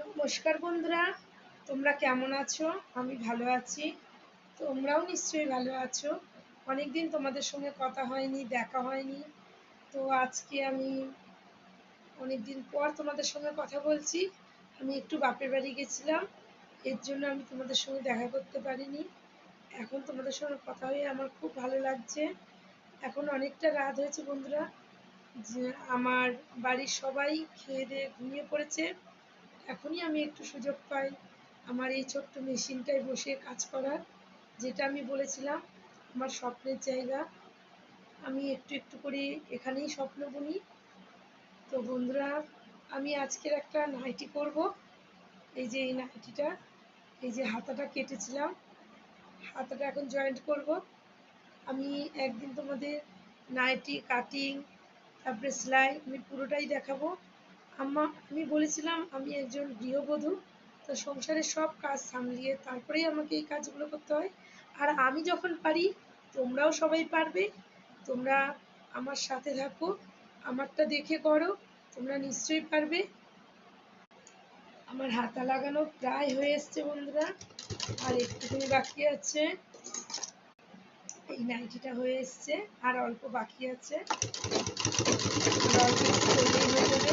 নমস্কার বন্ধুরা, তোমরা কেমন আছো? আমি ভালো আছি। তোমরাও নিশ্চয়ই ভালো আছো। অনেকদিন তোমাদের সঙ্গে কথা হয়নি, দেখা হয়নি। তো আজকে আমি অনেকদিন পর তোমাদের সঙ্গে কথা বলছি। আমি একটু বাপের বাড়ি গেছিলাম, এর জন্য আমি তোমাদের সঙ্গে দেখা করতে পারিনি। এখন তোমাদের সঙ্গে কথা হয়ে আমার খুব ভালো লাগছে। এখন অনেকটা রাত হয়েছে বন্ধুরা, যে আমার বাড়ির সবাই খেয়ে দিয়ে ঘুমিয়ে পড়েছে। এখনই আমি একটু সুযোগ পাই আমার এই ছোট্ট মেশিনটায় বসে কাজ করার, যেটা আমি বলেছিলাম আমার স্বপ্নের জায়গা। আমি একটু একটু করে এখানেই স্বপ্ন বুনি। তো বন্ধুরা, আমি আজকের একটা নাইটি করব। এই যে এই নাইটিটা, এই যে হাতাটা কেটেছিলাম, হাতাটা এখন জয়েন্ট করব। আমি একদিন তোমাদের নাইটি কাটিং, তারপরে সেলাই, আমি পুরোটাই দেখাবো। আমি বলেছিলাম আমি একজন গৃহবধূ, তো সংসারের সব কাজ সামলিয়ে তারপরেই আমাকে এই কাজগুলো করতে হয়। আর আমি যখন পারি, তোমরাও সবাই পারবে। তোমরা আমার সাথে থাকো, আমারটা দেখে করো, তোমরা নিশ্চয়ই পারবে। আমার হাতা লাগানো প্রায় হয়ে এসছে বন্ধুরা, আর একটুখানি বাকি আছে। এই নাইটিটা হয়ে এসছে, আর অল্প বাকি আছে, আর অল্প একটু করলেই হয়ে যাবে।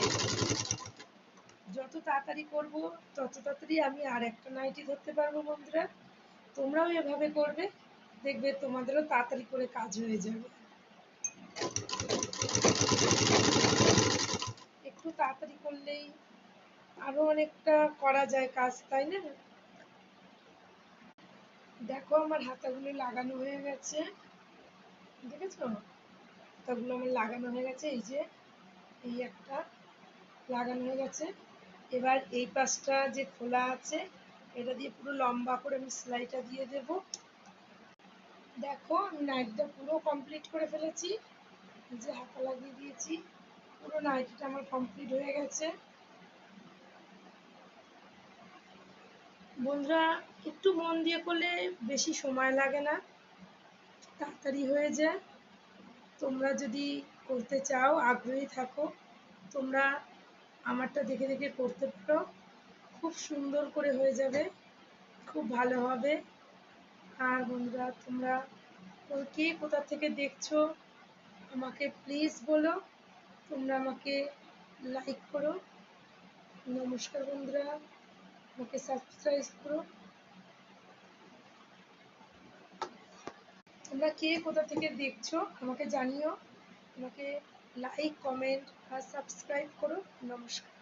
যত তাড়াতাড়ি করব তত তাড়াতাড়ি আমি আর একটা নাইটি ধরতে পারবো বন্ধুরা। তোমরাও এভাবে করবে, দেখবে তোমাদেরও তাড়াতাড়ি করে কাজ হয়ে যাবে। একটু তাড়াতাড়ি করলেই আরো অনেকটা করা যায় কাজ, তাই না? দেখো আমার হাতাগুলো লাগানো হয়ে গেছে, দেখেছো? হাতাগুলো আমার লাগানো হয়ে গেছে। এই যে এই একটা লাগানো হয়ে গেছে। এবার এই পাশটা যে খোলা আছে, এটা দিয়ে পুরো লম্বা করে আমি সেলাইটা দিয়ে দেব। দেখো আমি নাইটিটা পুরো কমপ্লিট করে ফেলেছি। এই যে হাতা লাগিয়ে দিয়েছি, পুরো নাইটিটা আমার কমপ্লিট হয়ে গেছে। বন্ধুরা, একটু মন দিয়ে করলে বেশি সময় লাগে না, তাড়াতাড়ি হয়ে যায়। তোমরা যদি করতে চাও, আগ্রহী থাকো, তোমরা আমারটা দেখে দেখে করতে পারো। খুব সুন্দর করে হয়ে যাবে, খুব ভালো হবে। আর বন্ধুরা, তোমরা কে কোথা থেকে দেখছো আমাকে প্লিজ বলো, তোমরা আমাকে লাইক করো। নমস্কার বন্ধুরা, আমাকে সাবস্ক্রাইব করো। তোমরা কে কোথা থেকে দেখছো আমাকে জানিও, আমাকে লাইক, কমেন্ট আর সাবস্ক্রাইব করো। নমস্কার।